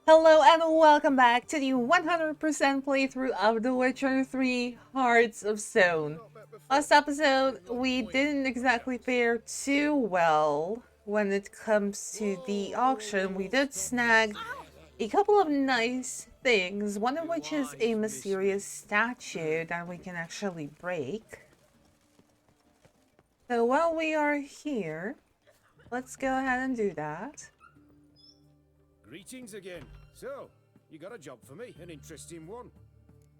Hello and welcome back to the 100% playthrough of The Witcher 3 Hearts of Stone. Last episode, we didn't exactly fare too well when it comes to the auction. We did snag a couple of nice things, one of which is a mysterious statue that we can actually break. So while we are here, let's go ahead and do that. Greetings again. So, you got a job for me, an interesting one.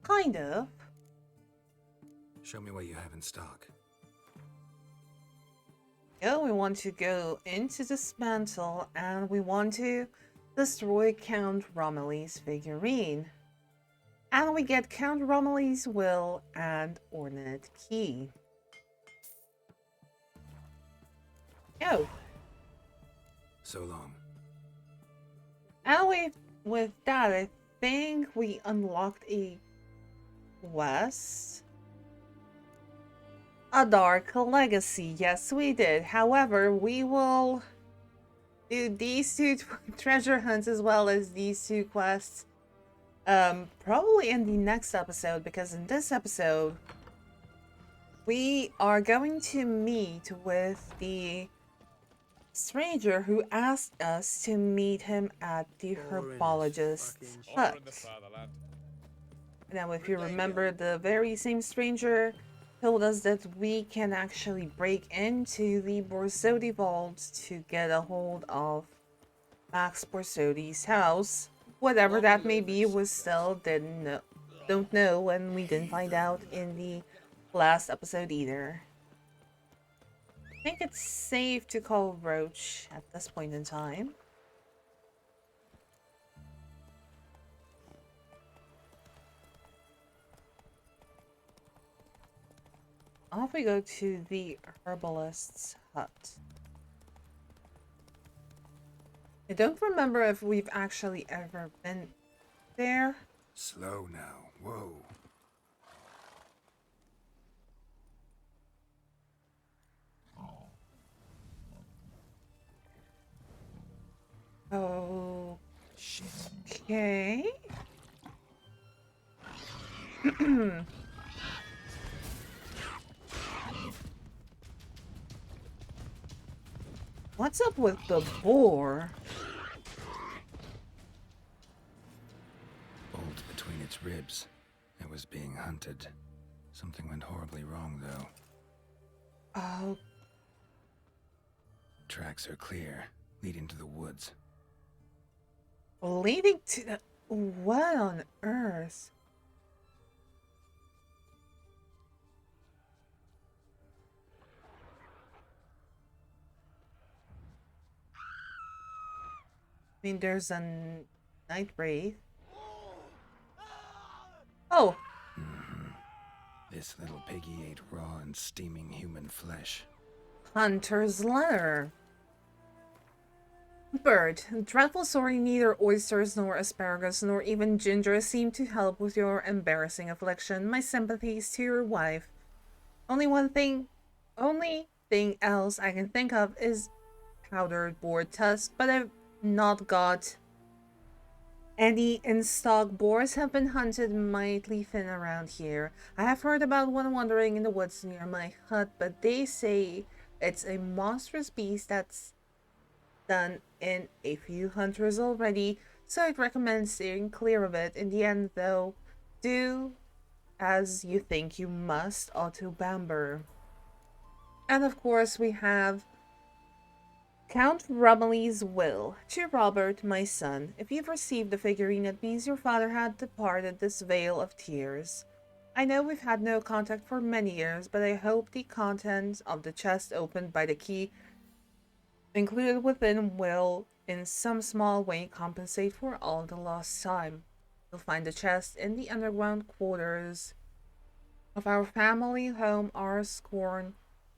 Kind of. Show me what you have in stock. We want to go into this mantle and we want to destroy Count Romilly's figurine. And we get Count Romilly's will and ornate key. Go. So long. And with that, I think we unlocked a quest. A Dark Legacy. Yes, we did. However, we will do these two treasure hunts as well as these two quests probably in the next episode, because in this episode we are going to meet with the stranger who asked us to meet him at the herbologist's hut. Now, if you remember, the very same stranger told us that we can actually break into the Borsodi vault to get a hold of Max Borsodi's house. Whatever that may be, we still don't know, and we didn't find out in the last episode either. I think it's safe to call Roach at this point in time. Off we go to the herbalist's hut. I don't remember if we've actually ever been there. Slow now. Whoa. Oh, Shit. okay. What's up with the boar? Bolt between its ribs. It was being hunted. Something went horribly wrong, though. Oh, Tracks are clear, leading to the woods. leading to the... What on earth? I mean, there's a night wraith. Oh, This little piggy ate raw and steaming human flesh. hunter's letter. Bird, dreadful sorry, neither oysters nor asparagus nor even ginger seem to help with your embarrassing affliction. My sympathies to your wife. Only thing else I can think of is powdered boar tusk, but I've not got any in stock. Boars have been hunted mightily thin around here. I have heard about one wandering in the woods near my hut, but they say it's a monstrous beast that's done in a few hunters already, so I'd recommend steering clear of it. In the end, though, do as you think you must, Otto Bamber. And of course, we have Count Romilly's will. To Robert, my son, if you've received the figurine, it means your father had departed this vale of tears. I know we've had no contact for many years, but I hope the contents of the chest opened by the key included within will in some small way compensate for all the lost time. You'll find the chest in the underground quarters of our family home, Arscorn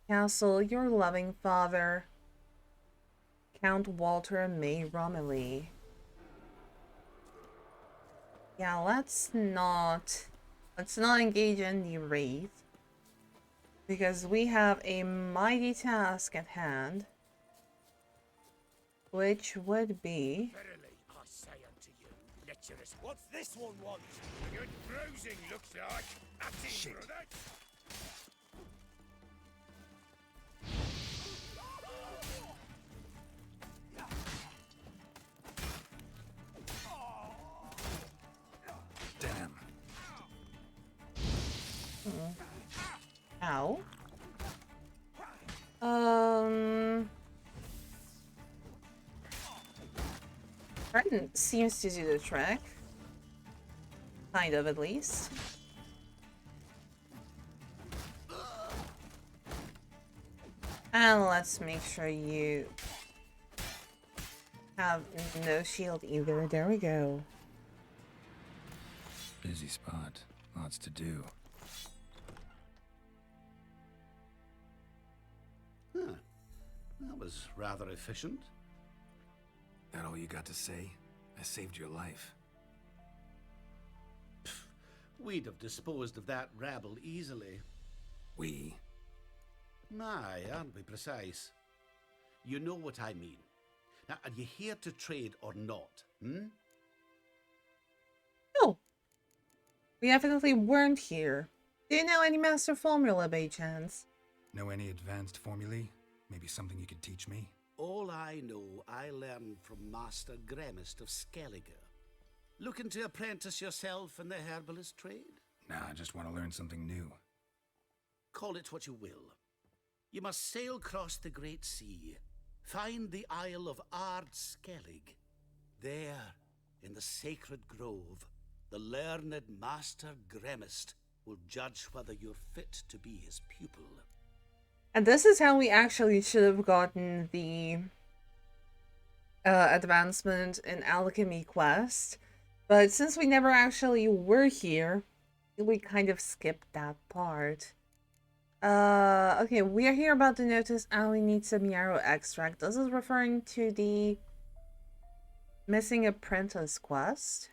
Castle. Your loving father, Count Walter May Romilly. Yeah, let's not engage in the wraith, because we have a mighty task at hand. Which would be... Verily, I say unto you, treacherous. What's this one want? A good bruising, looks like. At him, Shit. brother. Damn. Ow. Trident seems to do the trick. Kind of, at least. And let's make sure you have no shield either. There we go. Busy spot. Lots to do. Huh. That was rather efficient. That all you got to say? I saved your life. We'd have disposed of that rabble easily. We? Aye, aren't we precise? You know what I mean. Now, are you here to trade or not, Oh. We definitely weren't here. Do you know any master formula by chance? Know any advanced formulae? Maybe something you could teach me? All I know, I learned from Master Gremist of Skellige. Looking to apprentice yourself in the herbalist trade? Nah, I just want to learn something new. Call it what you will. You must sail across the great sea, find the Isle of Ard Skellig. There, in the sacred grove, the learned Master Gremist will judge whether you're fit to be his pupil. And this is how we actually should have gotten the advancement in alchemy quest. But since we never actually were here, we kind of skipped that part. Okay, we are here about to notice we need some yarrow extract. This is referring to the missing apprentice quest.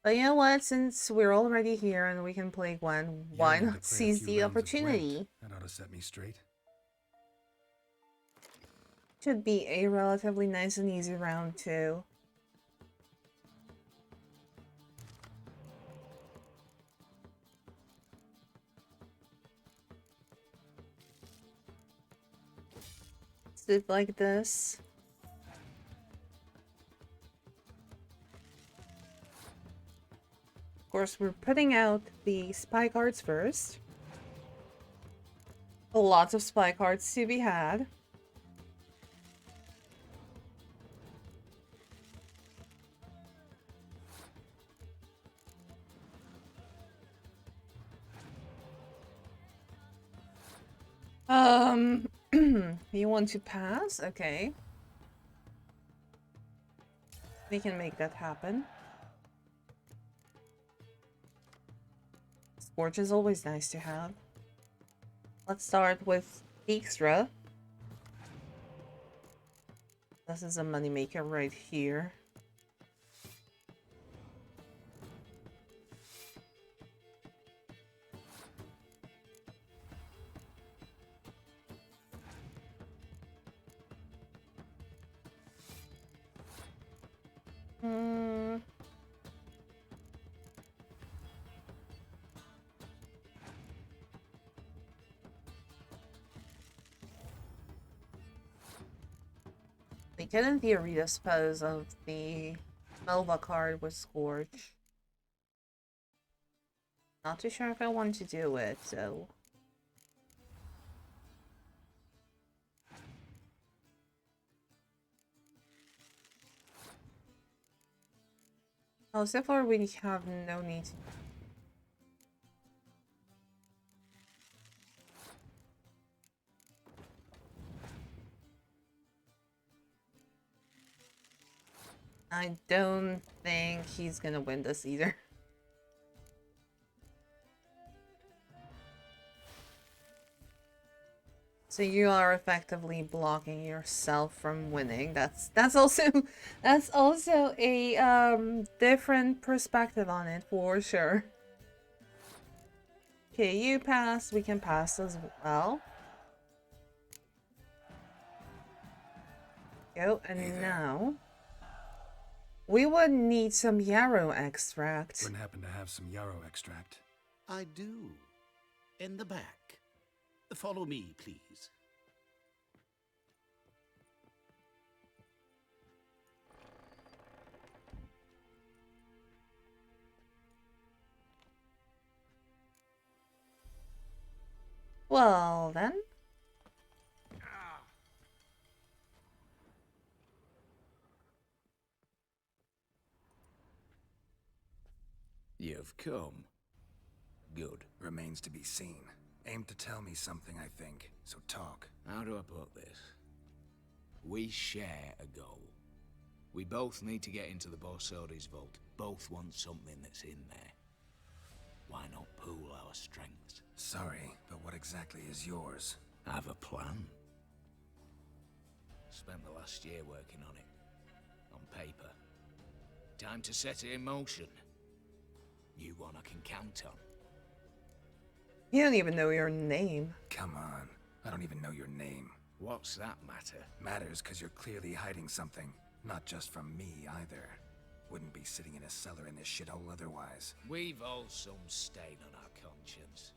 But you know what? Since we're already here and we can play Gwen, why Yearning to not play a seize few the rounds of opportunity? Gwent. That ought to set me straight. Should be a relatively nice and easy round too. Sit like this. Of course, we're putting out the spy cards first. Lots of spy cards to be had. You want to pass? Okay. We can make that happen. Scorch is always nice to have. Let's start with Dijkstra. This is a moneymaker right here. We could in theory dispose of the Melva card with Scorch. Not too sure if I want to do it, so... Oh, so far we have no need. I don't think he's gonna win this either. So you are effectively blocking yourself from winning. That's also a different perspective on it for sure. Okay, you pass, we can pass as well. Go, and Hey there. now We would need some yarrow extract. Wouldn't happen to have some yarrow extract. I do. In the back. Follow me, please. Well, then. You've come. Good. Remains to be seen. Aim to tell me something, I think. So talk. How do I put this? We share a goal. We both need to get into the Borsodi's vault. Both want something that's in there. Why not pool our strengths? Sorry, but what exactly is yours? I have a plan. Spent the last year working on it. On paper. Time to set it in motion. You one I can count on. You don't even know your name. Come on. I don't even know your name. What's that matter? Matters because you're clearly hiding something. Not just from me, either. Wouldn't be sitting in a cellar in this shithole otherwise. We've all some stain on our conscience.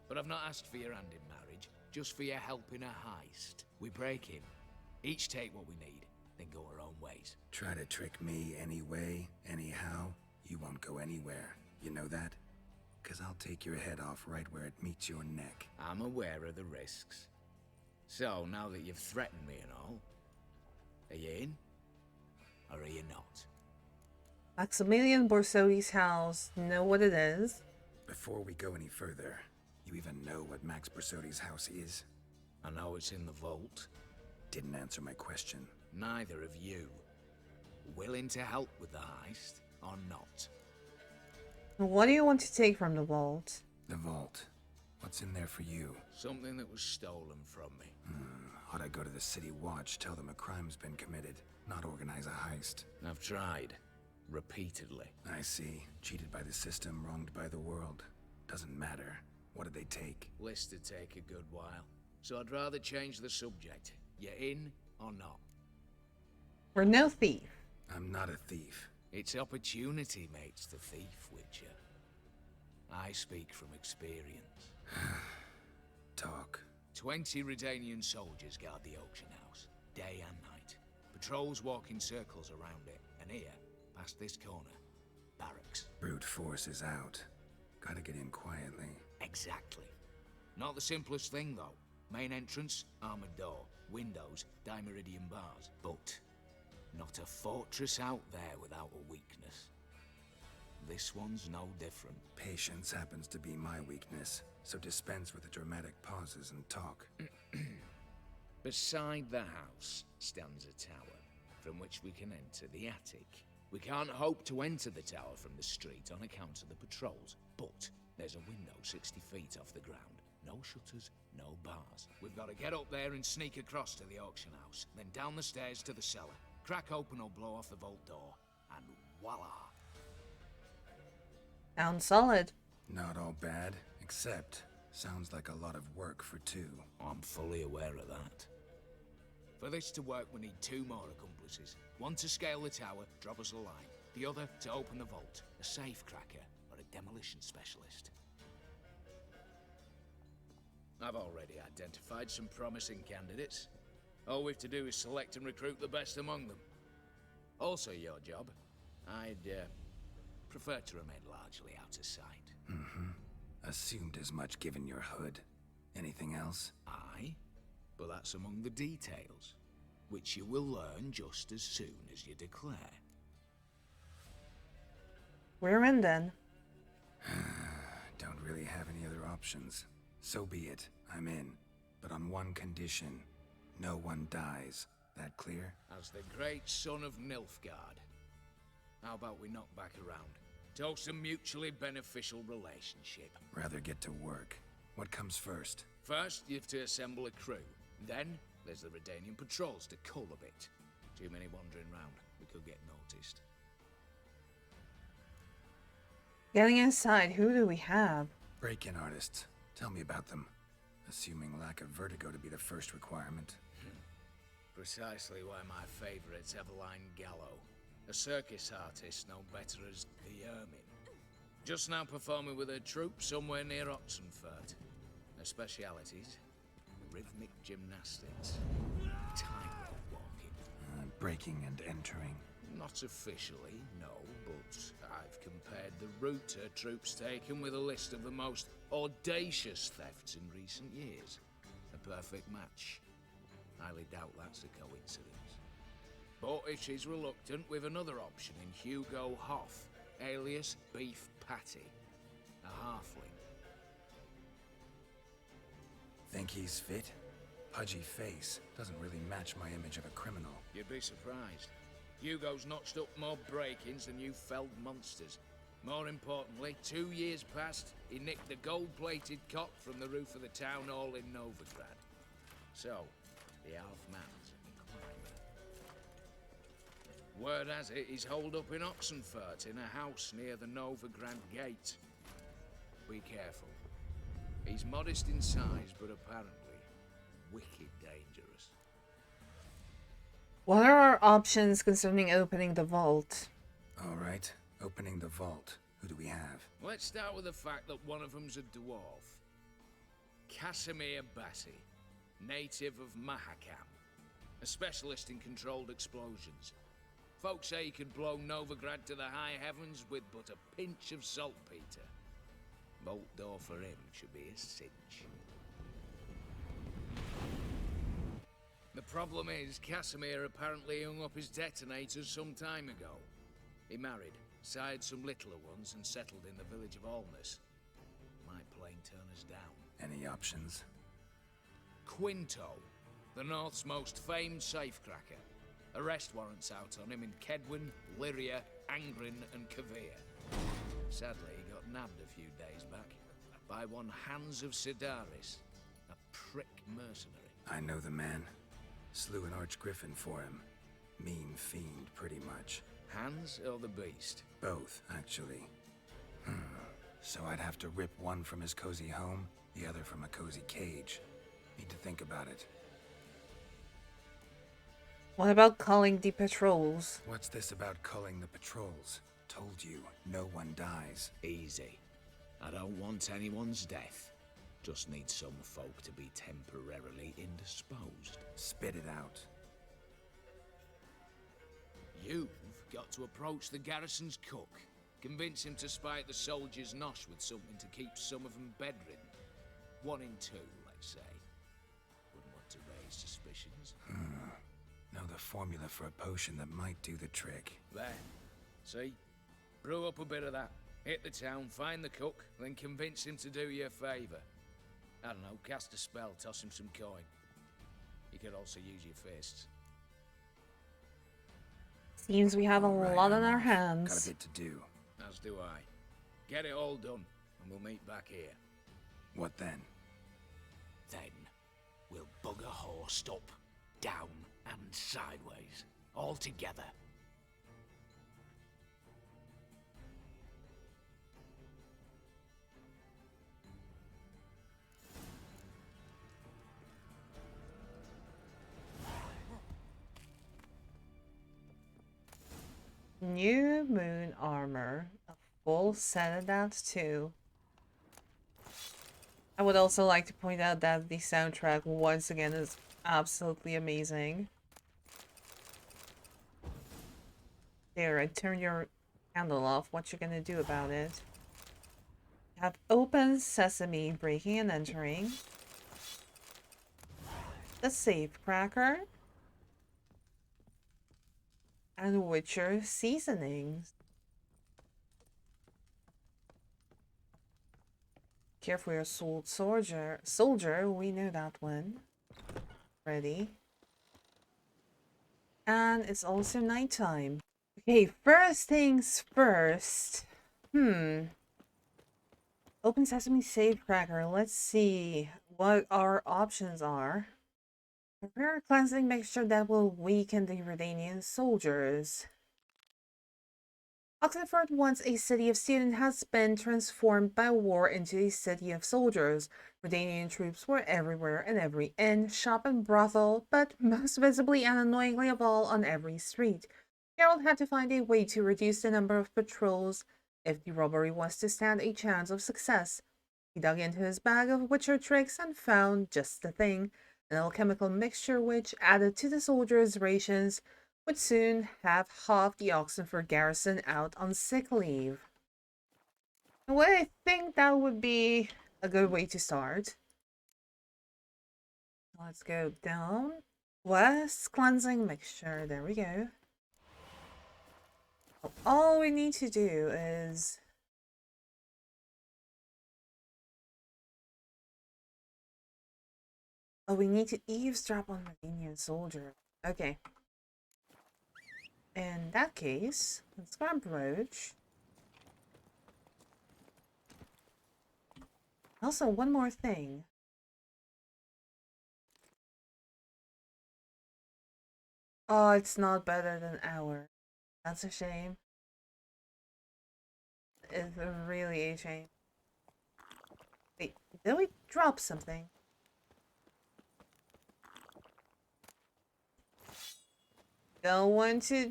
But I've not asked for your hand in marriage, just for your help in a heist. We break in, each take what we need, then go our own ways. Try to trick me anyway, anyhow, you won't go anywhere. You know that? 'Cause I'll take your head off right where it meets your neck. I'm aware of the risks. So, now that you've threatened me and all, are you in? Or are you not? Maximilian Borsodi's house. Know what it is? Before we go any further, you even know what Max Borsodi's house is? I know it's in the vault. Didn't answer my question. Neither of you. Willing to help with the heist, or not? What do you want to take from the vault? The vault. What's in there for you? Something that was stolen from me. Ought I go to the city watch, tell them a crime's been committed, not organize a heist? I've tried. Repeatedly. I see. Cheated by the system, wronged by the world. Doesn't matter. What did they take? List to take a good while. So I'd rather change the subject. You in or not? We're no thief. I'm not a thief. It's opportunity makes the thief, Witcher. I speak from experience. Talk. 20 Redanian soldiers guard the auction house, day and night. Patrols walk in circles around it, and here, past this corner, barracks. Brute force is out. Gotta get in quietly. Exactly. Not the simplest thing, though. Main entrance, armored door. Windows, dimeridian bars. But not a fortress out there without a weakness. This one's no different. Patience happens to be my weakness, so dispense with the dramatic pauses and talk. Beside the house stands a tower, from which we can enter the attic. We can't hope to enter the tower from the street on account of the patrols, but there's a window 60 feet off the ground. No shutters, no bars. We've got to get up there and sneak across to the auction house, then down the stairs to the cellar. Crack open or blow off the vault door, and voila! Sounds solid. Not all bad, except sounds like a lot of work for two. I'm fully aware of that. For this to work, we need 2 more accomplices. One to scale the tower, drop us a line. The other to open the vault, a safecracker or a demolition specialist. I've already identified some promising candidates. All we've to do is select and recruit the best among them. Also your job. I'd prefer to remain largely out of sight. Assumed as much given your hood. Anything else? Aye, but that's among the details, which you will learn just as soon as you declare. We're in then. Don't really have any other options. So be it. I'm in. But on one condition. No one dies. That clear? As the great son of Nilfgaard. How about we knock back around? Toast a mutually beneficial relationship. Rather get to work. What comes first? First, you have to assemble a crew. Then, there's the Redanian patrols to cull a bit. Too many wandering round. We could get noticed. Getting inside, who do we have? Break-in artists. Tell me about them. Assuming lack of vertigo to be the first requirement. Precisely why my favorites have lined Gallo. a circus artist known better as the Ermine. Just now performing with her troupe somewhere near Oxenfurt. Her specialities: rhythmic gymnastics, tightrope walking. Breaking and entering. Not officially, no, but I've compared the route her troupe's taken with a list of the most audacious thefts in recent years. A perfect match. Highly doubt that's a coincidence. But if she's reluctant, with another option in Hugo Hoff, alias Beef Patty, a halfling. Think he's fit? Pudgy face doesn't really match my image of a criminal. You'd be surprised. Hugo's notched up more break-ins than you felled monsters. More importantly, 2 years past, he nicked the gold-plated cock from the roof of the town hall in Novigrad. So, the half-man's inclined. Word has it he's holed up in Oxenfurt in a house near the Novigrad gate. Be careful. He's modest in size, but apparently wicked dangerous. What are our options concerning opening the vault? All right, opening the vault. Who do we have? Let's start with the fact that one of them's a dwarf. Casimir Bassi, native of Mahakam, a specialist in controlled explosions. Folks say he could blow Novigrad to the high heavens with but a pinch of saltpeter. Bolt door for him should be a cinch. The problem is, Casimir apparently hung up his detonators some time ago. He married, sired some littler ones, and settled in the village of Alness. Might plain turn us down. Any options? Quinto, the North's most famed safecracker. Arrest warrants out on him in Kedwin, Lyria, Angrin, and Kavir. Sadly, he got nabbed a few days back by one Hans of Sidaris, a prick mercenary. I know the man. Slew an archgriffin for him. Mean fiend, pretty much. Hans or the beast? Both, actually. So I'd have to rip one from his cozy home, the other from a cozy cage. Need to think about it. What about calling the patrols? What's this about culling the patrols? Told you, no one dies. Easy. I don't want anyone's death. Just need some folk to be temporarily indisposed. Spit it out. You've got to approach the garrison's cook. Convince him to spite the soldiers' nosh with something to keep some of them bedridden. 1 in 2, let's say. Wouldn't want to raise suspicions. Know the formula for a potion that might do the trick. There. See? Brew up a bit of that. Hit the town, find the cook, then convince him to do you a favour. I don't know, cast a spell, toss him some coin. You could also use your fists. Seems we have a All right, lot on I'm our off. hands. Got a bit to do. As do I. Get it all done, and we'll meet back here. What then? Then we'll bugger horsed up, down and sideways, all together. New moon armor. A full set of that too. I would also like to point out that the soundtrack once again is absolutely amazing. There, I turned your candle off. What you gonna do about it? Have open sesame, breaking and entering. The safecracker. And Witcher seasonings. Care for your soul soldier, we know that one. Ready. And it's also nighttime. Okay, first things first. Open sesame safecracker. Let's see what our options are. Prepare a cleansing mixture that will weaken the Redanian soldiers. Oxenfurt, once a city of stone, has been transformed by war into a city of soldiers. Redanian troops were everywhere, in every inn, shop, and brothel, but most visibly and annoyingly of all, on every street. Geralt had to find a way to reduce the number of patrols if the robbery was to stand a chance of success. He dug into his bag of witcher tricks and found just the thing, an alchemical mixture which, added to the soldiers' rations, would soon have half the Oxenford garrison out on sick leave. Well, I think that would be a good way to start. Let's go down. West cleansing mixture. There we go. All we need to do is... Oh, we need to eavesdrop on Romanian soldier. Okay. In that case, let's grab Roach. Also, one more thing. Oh, it's not better than our. That's a shame. It's really a shame. Wait, did we drop something? Don't want to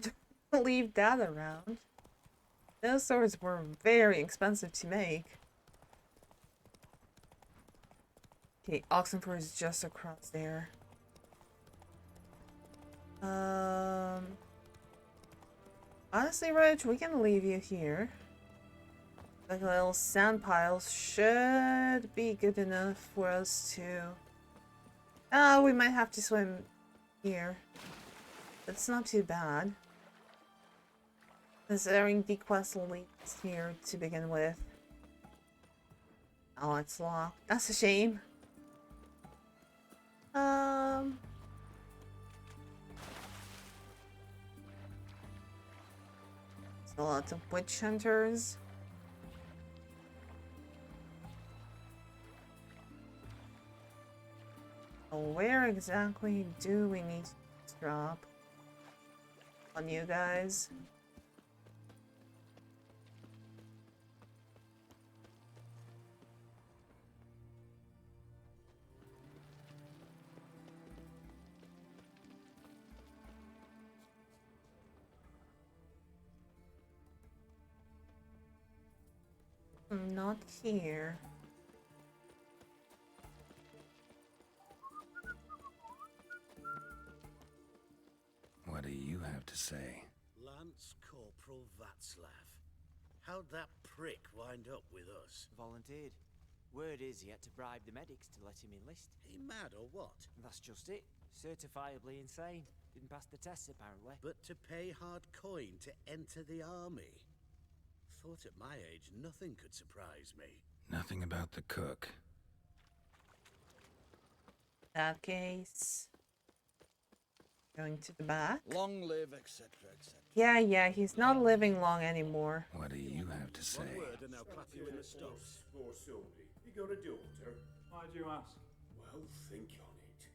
leave that around. Those swords were very expensive to make. Okay, Oxenford is just across there. Honestly, Roach, we can leave you here. Like little sand piles should be good enough for us to... Oh, we might have to swim here. That's not too bad. Considering the quest leads here to begin with. Oh, it's locked. That's a shame. A lot of witch hunters. Where exactly do we need to drop on you guys? Not here. What do you have to say? Lance Corporal Václav. How'd that prick wind up with us? Volunteered. Word is he had to bribe the medics to let him enlist. He mad or what? That's just it. Certifiably insane. Didn't pass the tests apparently. But to pay hard coin to enter the army? Thought at my age nothing could surprise me. Nothing about the cook. That case. Going to the back. Long live, etc., etc. Yeah, he's not living long anymore. What do you have to say? One word and I'll clap you in the stocks. Borsodi, you got a daughter? Why'd you ask? Well, think on it.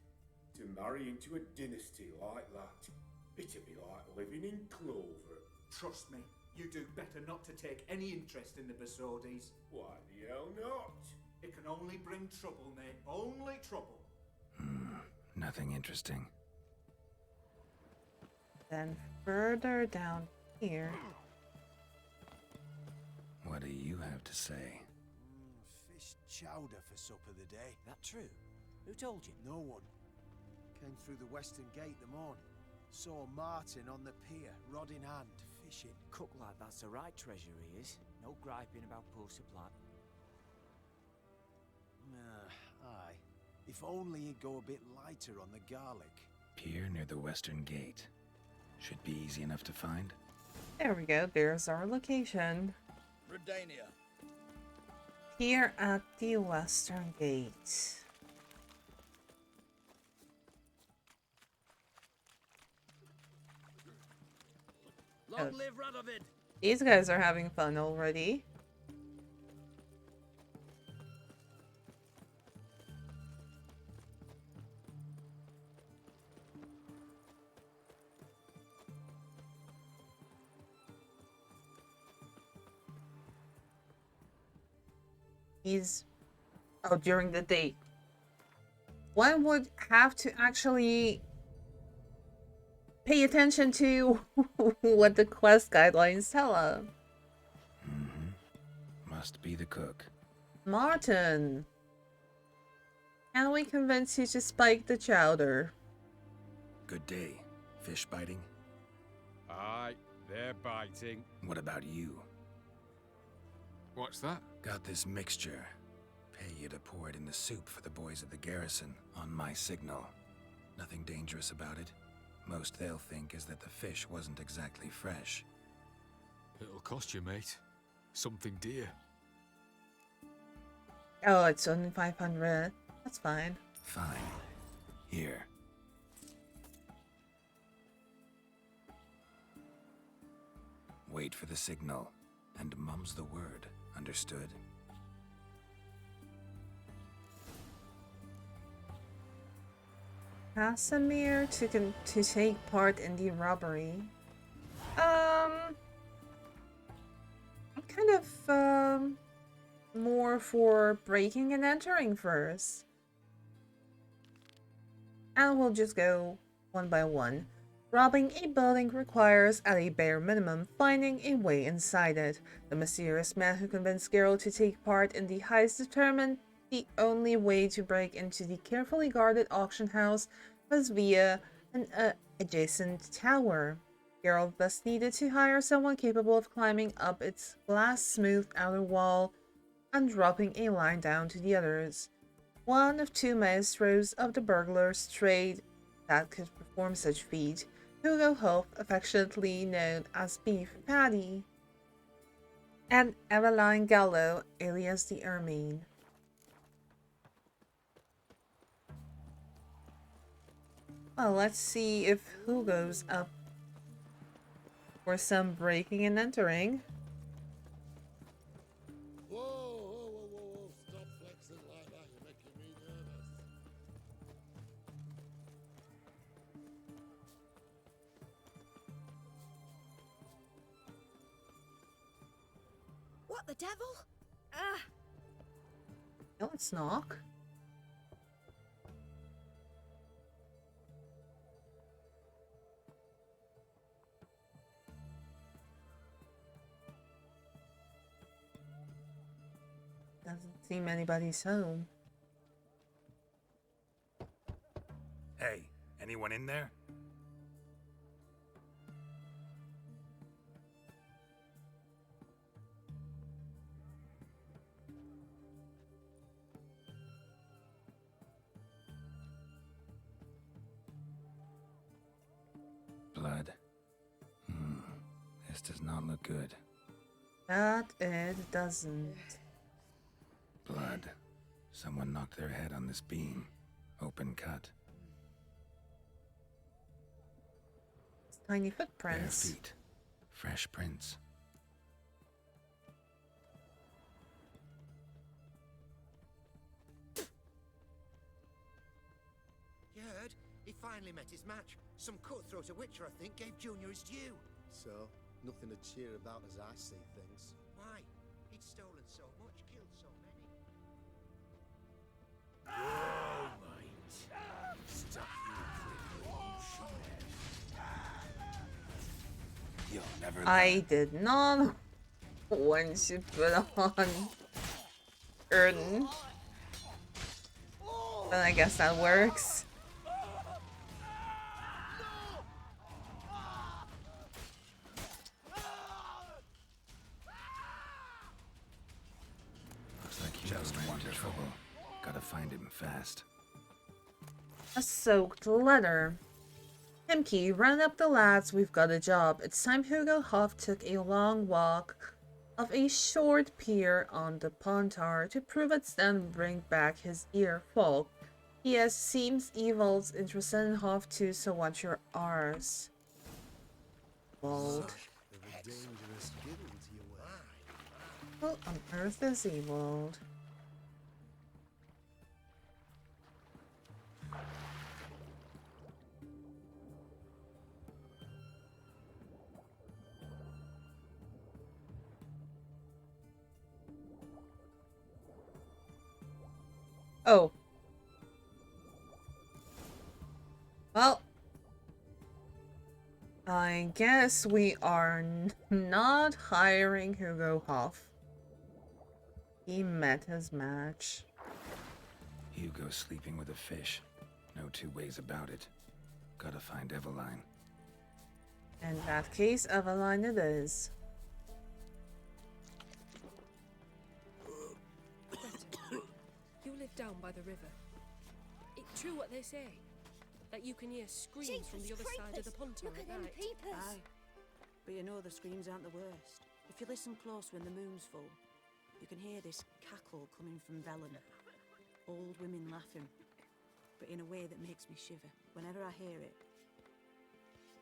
To marry into a dynasty like that, it'd be like living in clover. Trust me, you do better not to take any interest in the Borsodis. Why the hell not? It can only bring trouble, mate. Only trouble. Nothing interesting. Then further down here. What do you have to say? Fish chowder for supper the day. That true? Who told you? No one. Came through the western gate the morn. Saw Martin on the pier, rod in hand, fishing. Cook like that's the right treasure he is. No griping about poor supply. Aye. If only he'd go a bit lighter on the garlic. Pier near the western gate. Should be easy enough to find. There we go. There's our location. Redania. Here at the western gate. Long live Radovid! These guys are having fun already. During the date. One would have to actually pay attention to what the quest guidelines tell us. Must be the cook. Martin, can we convince you to spike the chowder? Good day. Fish biting? Aye, they're biting. What about you? What's that? Got this mixture. Pay you to pour it in the soup for the boys at the garrison on my signal. Nothing dangerous about it. Most they'll think is that the fish wasn't exactly fresh. It'll cost you, mate. Something dear. Oh, it's only 500. That's fine. Fine. Here. Wait for the signal, and mum's the word. Understood? Casimir to take part in the robbery. I'm kind of more for breaking and entering first. And we'll just go one by one. Robbing a building requires, at a bare minimum, finding a way inside it. The mysterious man who convinced Geralt to take part in the heist determined the only way to break into the carefully guarded auction house was via an adjacent tower. Geralt thus needed to hire someone capable of climbing up its glass-smooth outer wall and dropping a line down to the others. One of two maestros of the burglar's trade that could perform such feat, Hugo Hoff, affectionately known as Beef Patty, and Eveline Gallo, alias the Ermine. Well, let's see if Hugo's up for some breaking and entering. Whoa, whoa, whoa, whoa, whoa. Stop flexing like that. You're making me nervous. What the devil? No, let's knock. Doesn't seem anybody's home. Hey, anyone in there? Blood. This does not look good. That it doesn't. Blood. Someone knocked their head on this beam. Open cut. Tiny Bare footprints. feet. Fresh prints. You heard? He finally met his match. Some cutthroat a witcher, I think, gave Junior his due. So, nothing to cheer about as I see things. Why? He'd stolen so much, killed so many. Oh, mate. Stop You'll never I did not want to put on Erden. But I guess that works. Looks like you just wanted trouble. Gotta find him fast. A soaked letter. Himki, run up the lads, we've got a job. It's time Hugo Hoff took a long walk of a short pier on the Pontar to prove it's done bring back his ear folk. Yes, seems evil's interested in Hoff too, so what's your ours? Bold. Of a dangerous guild you were. What on earth is evil? Oh. I guess we are not hiring Hugo Hoff. He met his match. Hugo's sleeping with a fish. No two ways about it. Gotta find Eveline. In that case, Eveline it is. You live down by the river. It's true what they say. That you can hear screams from the other side of the pontoon at night. Aye. But you know the screams aren't the worst. If you listen close when the moon's full, you can hear this cackle coming from Velen. Old women laughing, but in a way that makes me shiver. Whenever I hear it,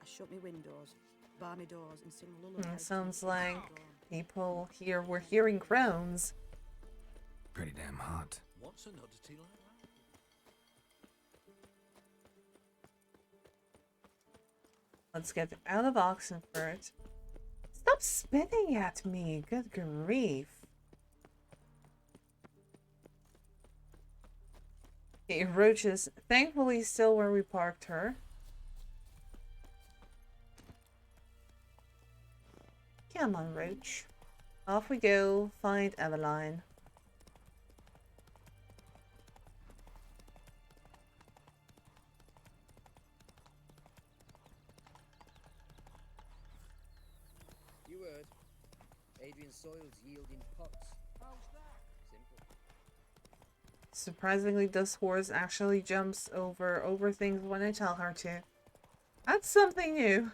I shut my windows, bar my doors, and sing lullabies. Sounds like people here were hearing groans. Pretty damn hot. What's an oddity like that? Let's get out of Oxenford. Stop spitting at me, good grief. Okay, Roach is thankfully still where we parked her. Come on, Roach. Off we go, find Eveline. You heard. Adrian soils yielding pots. How's that? Simple. Surprisingly, this horse actually jumps over things when I tell her to. That's something new.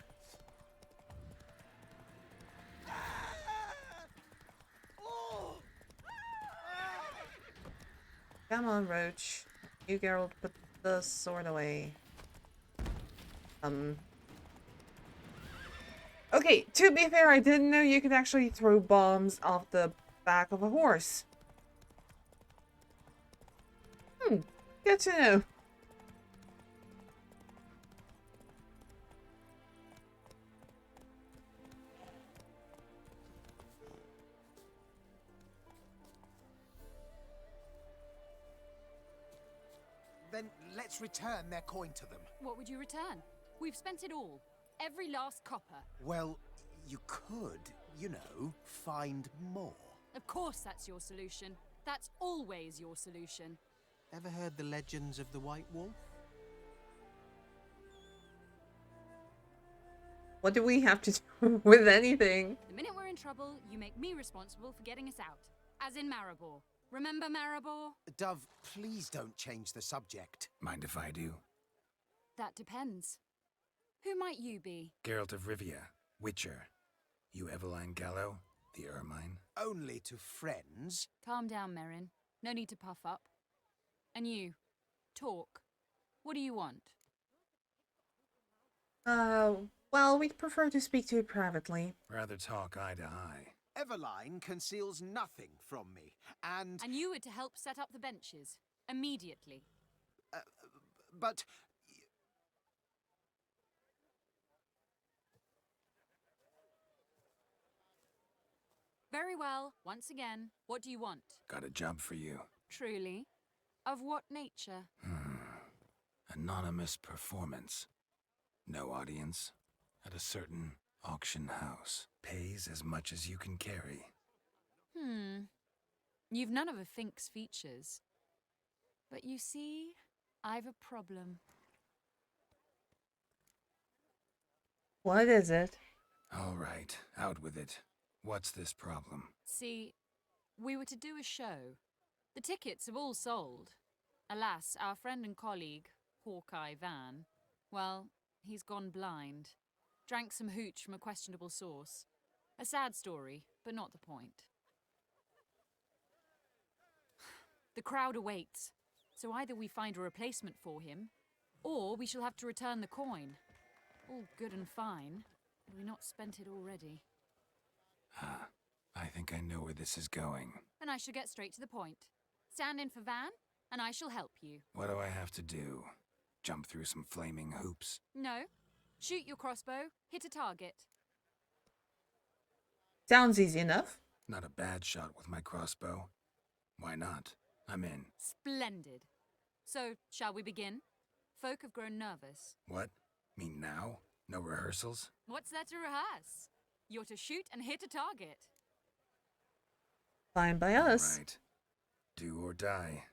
Come on, Roach. You, Geralt, put the sword away. Okay, to be fair, I didn't know you could actually throw bombs off the back of a horse. Good to know. Then let's return their coin to them. What would you return? We've spent it all. Every last copper. Well, you could, you know, find more. Of course that's your solution. That's always your solution. Ever heard the legends of the White Wolf? What do we have to do with anything? The minute we're in trouble, you make me responsible for getting us out. As in Maribor. Remember Maribor? Dove, please don't change the subject. Mind if I do? That depends. Who might you be? Geralt of Rivia, Witcher. You Eveline Gallo, the Ermine. Only to friends. Calm down, Merrin. No need to puff up. And you, talk. What do you want? Well, we'd prefer to speak to you privately. Rather talk eye to eye. Eveline conceals nothing from me, and... And you were to help set up the benches. Immediately. But... Very well. Once again, what do you want? Got a job for you. Truly? Of what nature? Anonymous performance. No audience. At a certain auction house. Pays as much as you can carry. You've none of a Fink's features. But you see, I've a problem. What is it? All right, out with it. What's this problem? See, we were to do a show. The tickets have all sold. Alas, our friend and colleague, Hawkeye Van, well, he's gone blind. Drank some hooch from a questionable source. A sad story, but not the point. The crowd awaits, so either we find a replacement for him, or we shall have to return the coin. All good and fine, had we not spent it already. I think I know where this is going. Then I shall get straight to the point. Stand in for Van, and I shall help you. What do I have to do? Jump through some flaming hoops? No. Shoot your crossbow, hit a target. Sounds easy enough. Not a bad shot with my crossbow. Why not? I'm in. Splendid. So, shall we begin? Folk have grown nervous. What? Me now? No rehearsals? What's there to rehearse? You're to shoot and hit a target. Fine by us. All right. Do or die.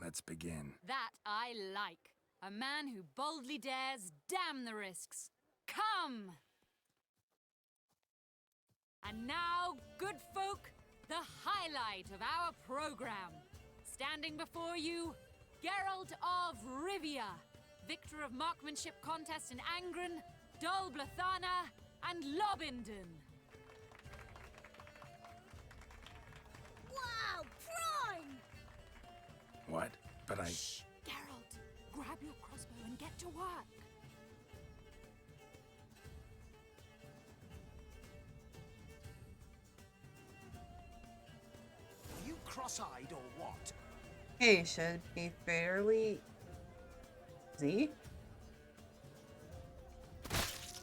Let's begin. That I like. A man who boldly dares, damn the risks. Come! And now, good folk, the highlight of our program. Standing before you, Geralt of Rivia, victor of marksmanship contests in Angren, Dol Blathana, and Lobindon. Wow, prime! What? But I... Shh, Geralt, grab your crossbow and get to work. Are you cross-eyed or what? Hey, should be fairly easy.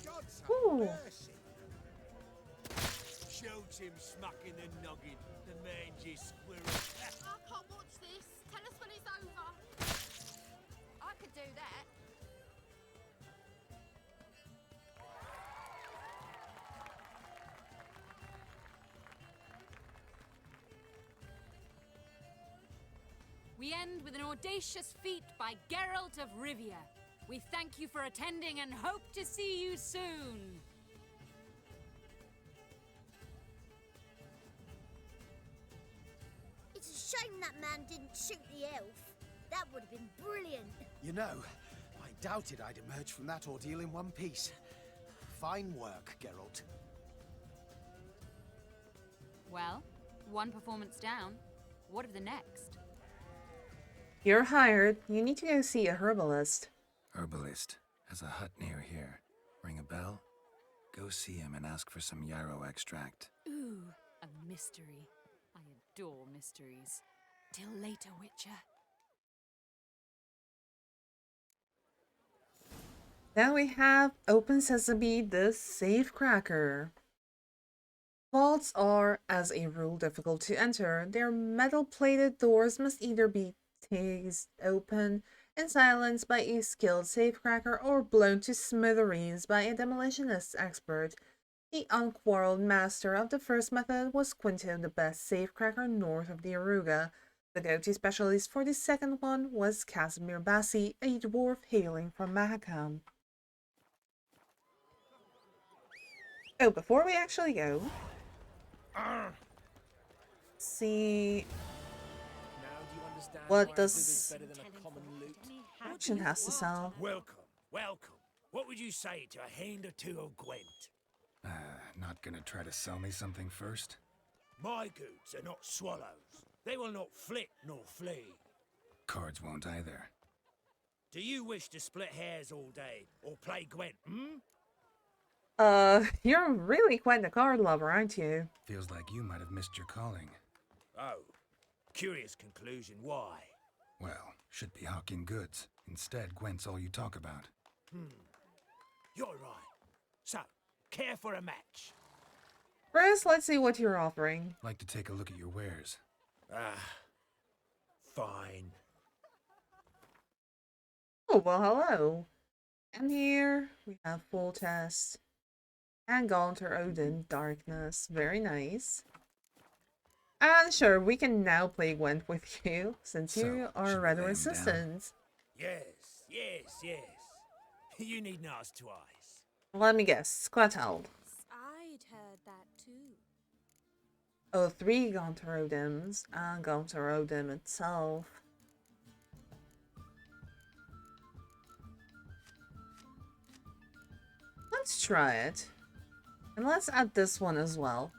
God's Ooh. mercy. Shoot him smacking the noggin, the mangy squirrel. I can't watch this. Tell us when it's over. I could do that. We end with an audacious feat by Geralt of Rivia. We thank you for attending and hope to see you soon. It's a shame that man didn't shoot the elf. That would have been brilliant. You know, I doubted I'd emerge from that ordeal in one piece. Fine work, Geralt. Well, one performance down. What of the next? You're hired. You need to go see a herbalist. Herbalist has a hut near here. Ring a bell? Go see him and ask for some yarrow extract. Ooh, a mystery. I adore mysteries. Till later, Witcher. Now we have Open Sesame, the safecracker. Vaults are, as a rule, difficult to enter. Their metal-plated doors must either be teased open in silence by a skilled safecracker or blown to smithereens by a demolitionist expert. The unquarreled master of the first method was Quinto, the best safecracker north of the Aruga. The go-to specialist for the second one was Casimir Bassi, a dwarf hailing from Mahakam. Oh, before we actually go, see what this auction has to sell. Welcome, welcome. What would you say to a hand or two of Gwent? Not gonna try to sell me something first? My goods are not swallows. They will not flit nor flee. Cards won't either. Do you wish to split hairs all day or play Gwent, You're really quite the card lover, aren't you? Feels like you might have missed your calling. Oh, curious conclusion. Why? Well, should be hawking goods. Instead, Gwent's all you talk about. You're right. So, care for a match? First, let's see what you're offering. Like to take a look at your wares. Fine. Oh, well, hello. And here we have full test. And Gaunter Odin, Darkness. Very nice. And sure, we can now play Gwent with you, since you are rather resistant. Yes, yes, yes. You needn't ask twice. Let me guess, Squateld. I'd heard that too. Oh, 3 Gaunter Odims, and Gaunter Odin itself. Let's try it. And let's add this one as well.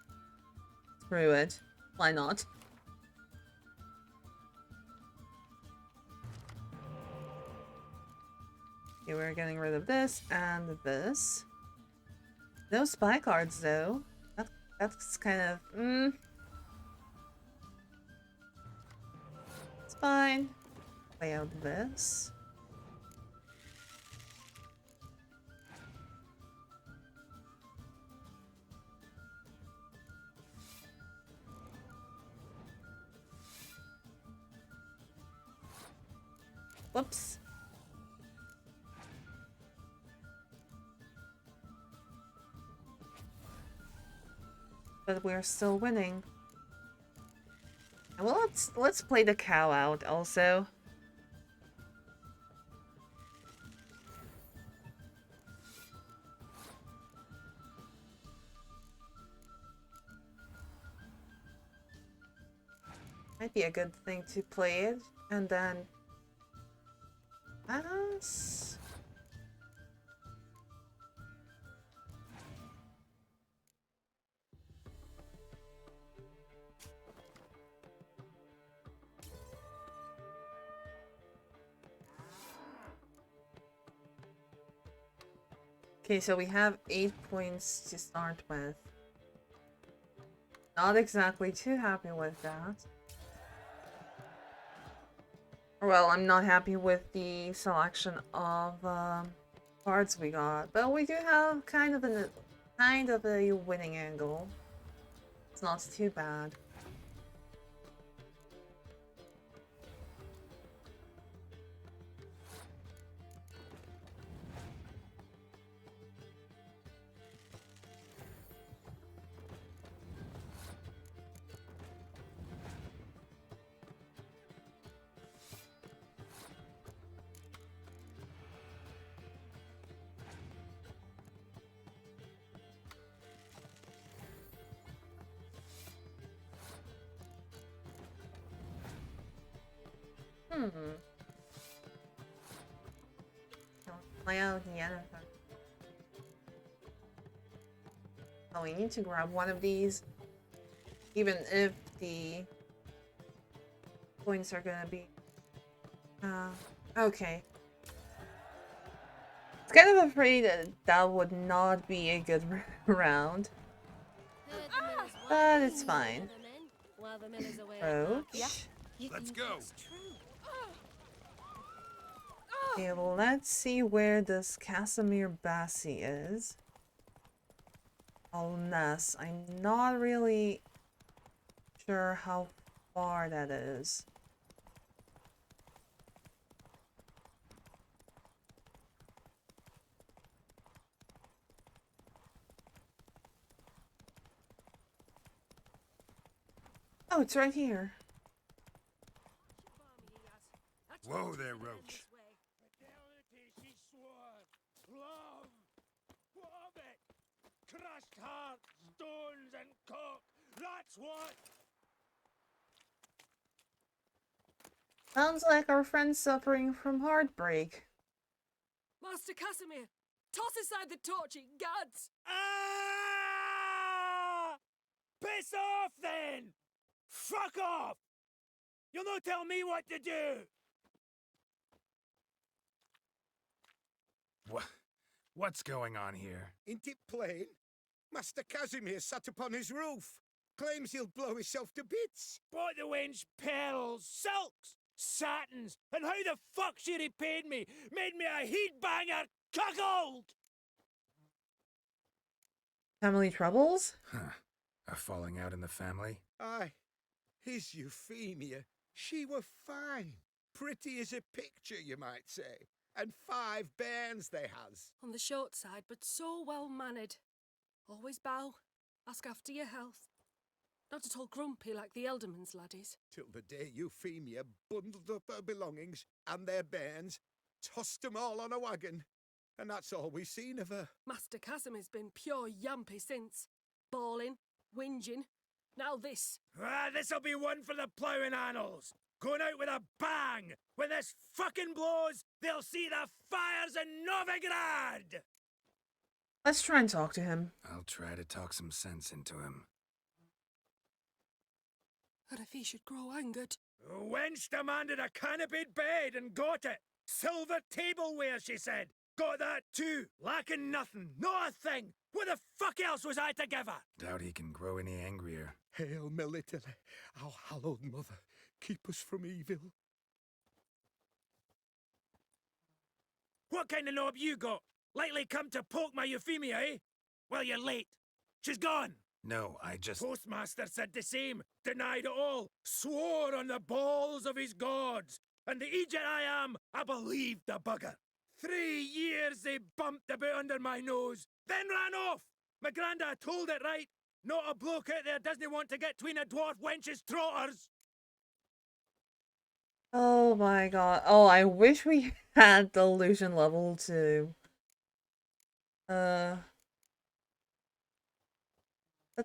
Screw it. Why not? Okay, we're getting rid of this and this. No spy cards though. That's kind of It's fine. Lay out this. Whoops. but we're still winning. Well, let's play the cow out also. Might be a good thing to play it, and then us. Okay, so we have 8 points to start with. Not exactly too happy with that. Well, I'm not happy with the selection of cards we got, but we do have kind of a winning angle. It's not too bad. Don't play out the anything. Oh, we need to grab one of these, even if the points are gonna be. Okay. I was kind of afraid that that would not be a good round, but it's fine. Roach. Let's go. Okay, well, let's see where this Casimir Bassi is. Unless I'm not really sure how far that is. Oh, it's right here. Whoa there, Roach. Crushed heart, stones and coke. That's what. Sounds like our friend's suffering from heartbreak. Master Casimir, toss aside the torch, gads! Ah! Piss off then! Fuck off! You'll not tell me what to do! What's going on here? Ain't it plain? Master Casimir sat upon his roof. Claims he'll blow himself to bits. Bought the wench pearls, silks, satins, and how the fuck she repaid me? Made me a heat-banger cuckold! Family troubles? Huh. A falling out in the family? Aye. His Euphemia, she were fine. Pretty as a picture, you might say. And 5 bairns they has. On the short side, but so well-mannered. Always bow, ask after your health. Not at all grumpy like the Elderman's laddies. Till the day Euphemia bundled up her belongings and their bairns, tossed 'em all on a wagon. And that's all we've seen of her. Master Casimir's been pure yampy since. Bawling, whinging, now this. Ah, this'll be one for the ploughing annals. Going out with a bang! When this fucking blows, they'll see the fires in Novigrad! Let's try and talk to him. I'll try to talk some sense into him. And if he should grow angered? Wench demanded a canopied bed and got it. Silver tableware, she said. Got that too. Lacking nothing. Not a thing. What the fuck else was I to give her? Doubt he can grow any angrier. Hail Melitele, our hallowed mother. Keep us from evil. What kind of knob you got? Likely come to poke my Euphemia, eh? Well, you're late. She's gone. No, I just... Postmaster said the same. Denied it all. Swore on the balls of his gods. And the Egypt I am, I believed the bugger. 3 years they bumped about under my nose, then ran off. My granda told it right. Not a bloke out there doesn't want to get between a dwarf wench's trotters. Oh my god. Oh, I wish we had the illusion level 2. Let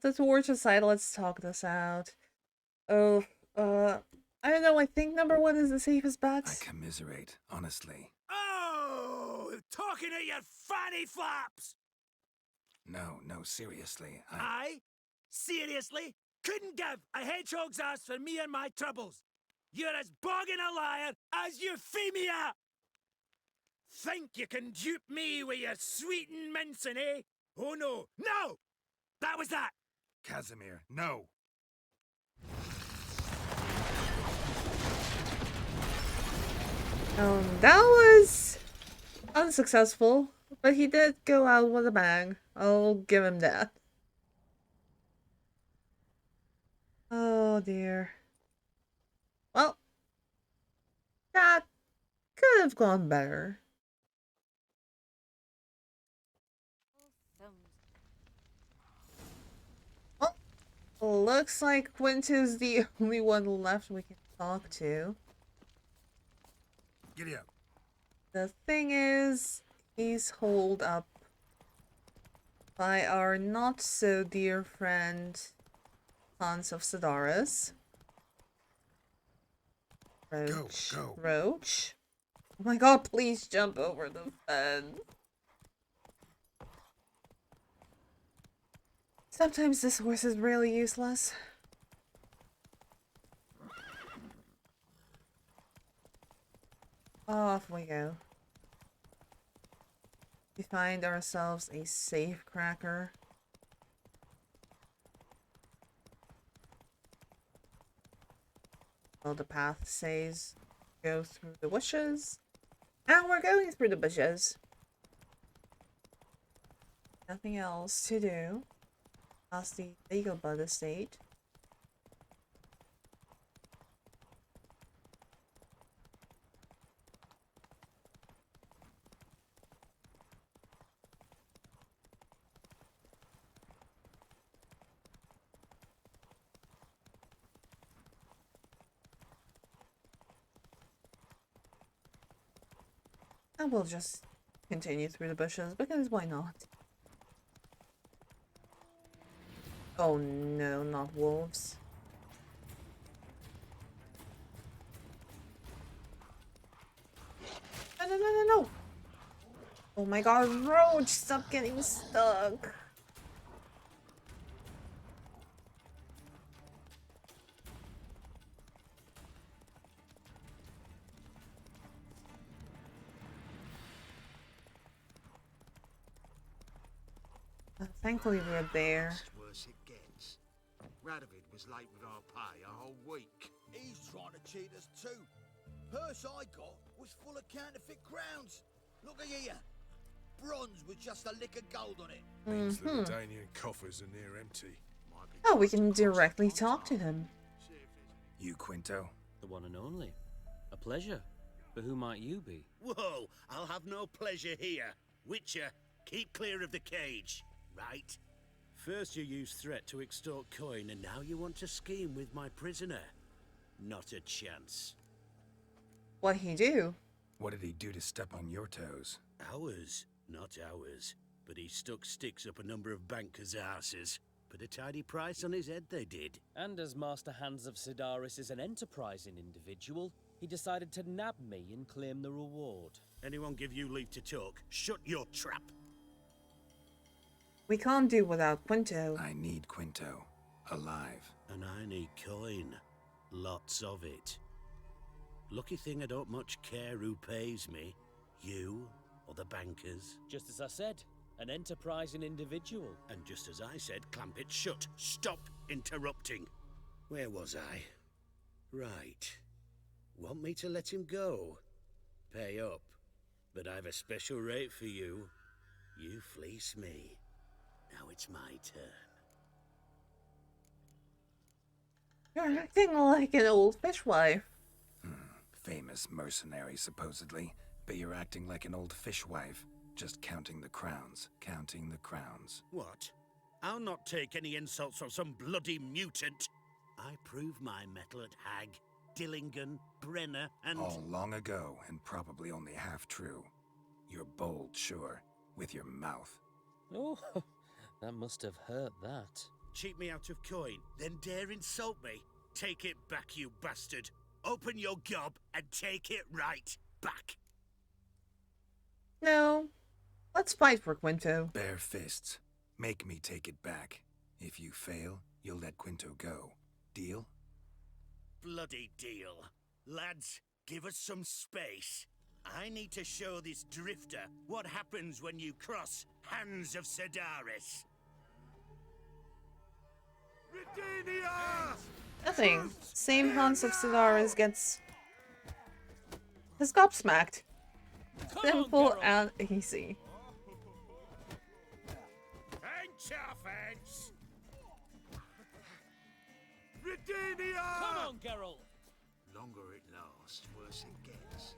the torch aside, let's talk this out. Oh, I don't know, I think number 1 is the safest bet. I commiserate, honestly. Oh, talking at your fanny flaps! No, seriously, I? Seriously? Couldn't give a hedgehog's ass for me and my troubles. You're as bogging a liar as Euphemia! Think you can dupe me with your sweet and mincing, eh? Oh no, no! That was that! Casimir, no! That was unsuccessful, but he did go out with a bang. I'll give him that. Oh dear. Well, that could have gone better. Well, looks like Quinto's the only one left we can talk to. Giddy up. The thing is, he's holed up by our not so dear friend Hans of Sedaris. Roach. Go. Roach. Oh my god, please jump over the fence. Sometimes this horse is really useless. Off we go. We find ourselves a safecracker. Well, the path says go through the bushes. And we're going through the bushes. Nothing else to do. Past the Eaglebud estate. And we'll just continue through the bushes, because why not? Oh no, not wolves. No. Oh my god, Roach, stop getting stuck. Thankfully we're there. Worse it gets. Radovid was late with our pay a whole week. He's trying to cheat us too. Purse I got was full of counterfeit crowns. Look at here. Bronze with just a lick of gold on it. Means the Redanian coffers are near empty. Oh, we can directly talk to him. You, Quinto? The one and only. A pleasure. But who might you be? Whoa, I'll have no pleasure here. Witcher, keep clear of the cage, right? First you used threat to extort coin, and now you want to scheme with my prisoner. Not a chance. What'd he do? What did he do to step on your toes? Ours, not ours. But he stuck sticks up a number of bankers' asses. Put a tidy price on his head, they did. And as Master Hans of Sedaris is an enterprising individual, he decided to nab me and claim the reward. Anyone give you leave to talk? Shut your trap! We can't do without Quinto. I need Quinto. Alive. And I need coin. Lots of it. Lucky thing I don't much care who pays me. You or the bankers. Just as I said, an enterprising individual. And just as I said, clamp it shut. Stop interrupting. Where was I? Right. Want me to let him go? Pay up. But I've a special rate for you. You fleece me. Now it's my turn. You're acting like an old fishwife. Famous mercenary, supposedly. But you're acting like an old fishwife. Just counting the crowns. Counting the crowns. What? I'll not take any insults from some bloody mutant. I prove my mettle at Hag, Dillingen, Brenner, and... All long ago, and probably only half true. You're bold, sure, with your mouth. Oh, that must have hurt that. Cheat me out of coin, then dare insult me? Take it back, you bastard. Open your gob and take it right back. No. Let's fight for Quinto. Bare fists. Make me take it back. If you fail, you'll let Quinto go. Deal? Bloody deal. Lads, give us some space. I need to show this drifter what happens when you cross Hands of Sedaris. Redenia! Nothing. Same Hans of Sidaris gets his gobsmacked. Simple and easy. Offense! Redenia! Come on, Geralt! Longer it lasts, worse it gets.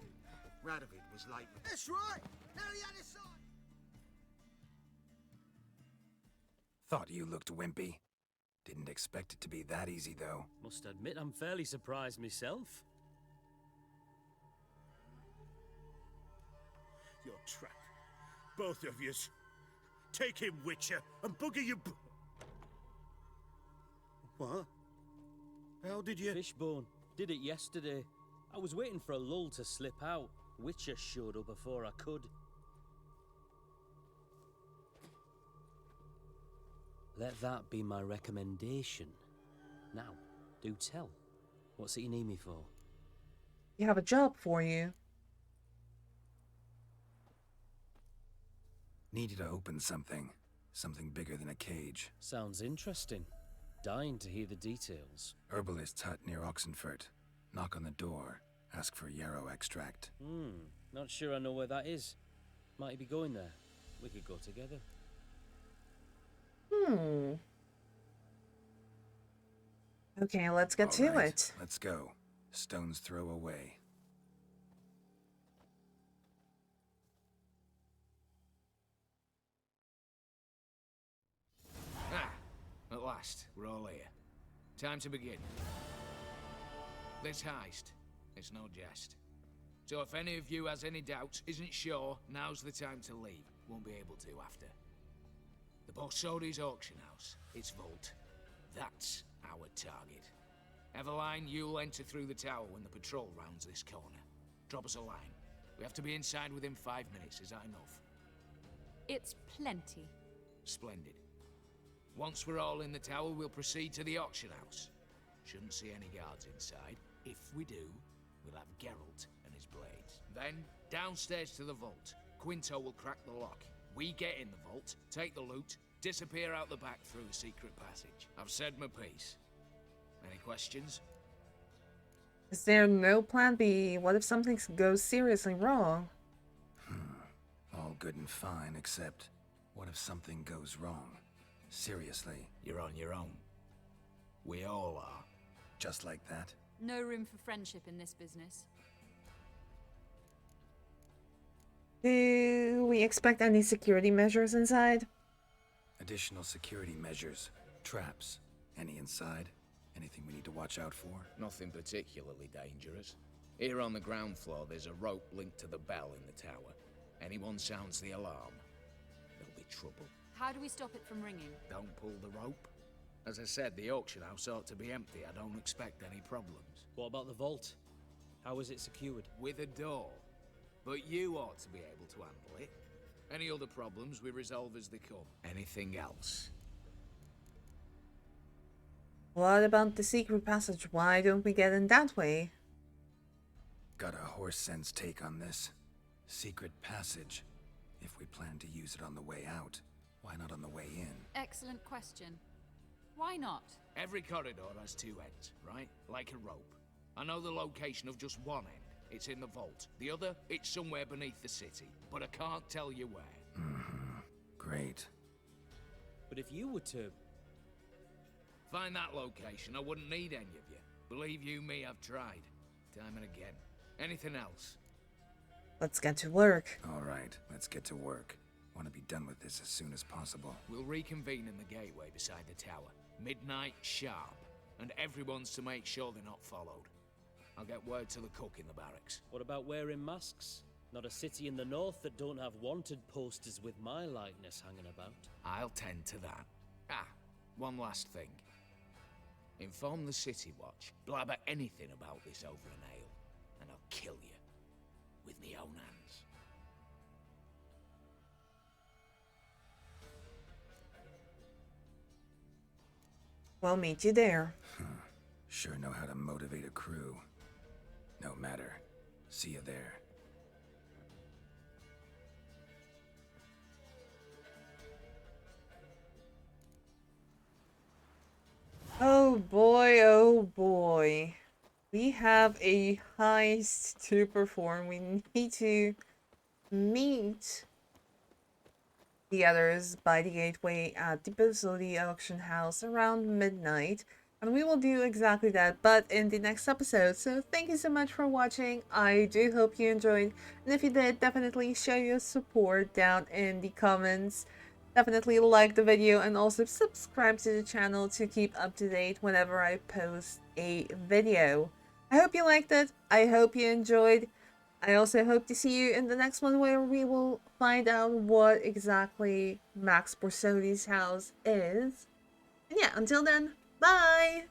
Radovid was late with... That's right! Now the other side! Thought you looked wimpy. Didn't expect it to be that easy, though. Must admit, I'm fairly surprised myself. Your trap. Both of yous. Take him, Witcher, and bugger you... What? How did you... Fishbone. Did it yesterday. I was waiting for a lull to slip out. Witcher showed up before I could. Let that be my recommendation. Now, do tell. What's it you need me for? You have a job for you. Needed to open something. Something bigger than a cage. Sounds interesting. Dying to hear the details. Herbalist's hut near Oxenfurt. Knock on the door. Ask for yarrow extract. Not sure I know where that is. Might you be going there? We could go together. Okay, let's get to it. Let's go. Stone's throw away. At last, we're all here. Time to begin. This heist, it's no jest. So if any of you has any doubts, isn't sure, now's the time to leave. Won't be able to after. The Borsodi's auction house, its vault. That's our target. Eveline, you'll enter through the tower when the patrol rounds this corner. Drop us a line. We have to be inside within 5 minutes, is that enough? It's plenty. Splendid. Once we're all in the tower, we'll proceed to the auction house. Shouldn't see any guards inside. If we do, we'll have Geralt and his blades. Then, downstairs to the vault. Quinto will crack the lock. We get in the vault, take the loot, disappear out the back through a secret passage. I've said my piece. Any questions? Is there no plan B? What if something goes seriously wrong? All good and fine, except what if something goes wrong? Seriously. You're on your own. We all are. Just like that? No room for friendship in this business. Do we expect any security measures inside? Additional security measures. Traps. Any inside? Anything we need to watch out for? Nothing particularly dangerous. Here on the ground floor, there's a rope linked to the bell in the tower. Anyone sounds the alarm, there'll be trouble. How do we stop it from ringing? Don't pull the rope. As I said, the auction house ought to be empty. I don't expect any problems. What about the vault? How is it secured? With a door. But you ought to be able to handle it. Any other problems we resolve as they come. Anything else? What about the secret passage? Why don't we get in that way? Got a horse sense take on this. Secret passage. If we plan to use it on the way out, why not on the way in? Excellent question. Why not? Every corridor has two ends, right? Like a rope. I know the location of just one end. It's in the vault. The other, it's somewhere beneath the city. But I can't tell you where. Great. But if you were to... find that location, I wouldn't need any of you. Believe you me, I've tried. Time and again. Anything else? Let's get to work. All right, let's get to work. Want to be done with this as soon as possible. We'll reconvene in the gateway beside the tower. Midnight sharp. And everyone's to make sure they're not followed. I'll get word to the cook in the barracks. What about wearing masks? Not a city in the north that don't have wanted posters with my likeness hanging about. I'll tend to that. Ah, one last thing. Inform the City Watch. Blabber anything about this over an ale, and I'll kill you. With me own hands. We'll meet you there. Sure know how to motivate a crew. No matter. See you there. Oh boy, oh boy. We have a heist to perform. We need to meet the others by the gateway at the Borsodi auction house around midnight. And we will do exactly that, but in the next episode. So thank you so much for watching. I do hope you enjoyed. And if you did, definitely show your support down in the comments. Definitely like the video and also subscribe to the channel to keep up to date whenever I post a video. I hope you liked it. I hope you enjoyed. I also hope to see you in the next one where we will find out what exactly Max Borsodi's house is. And yeah, until then, bye!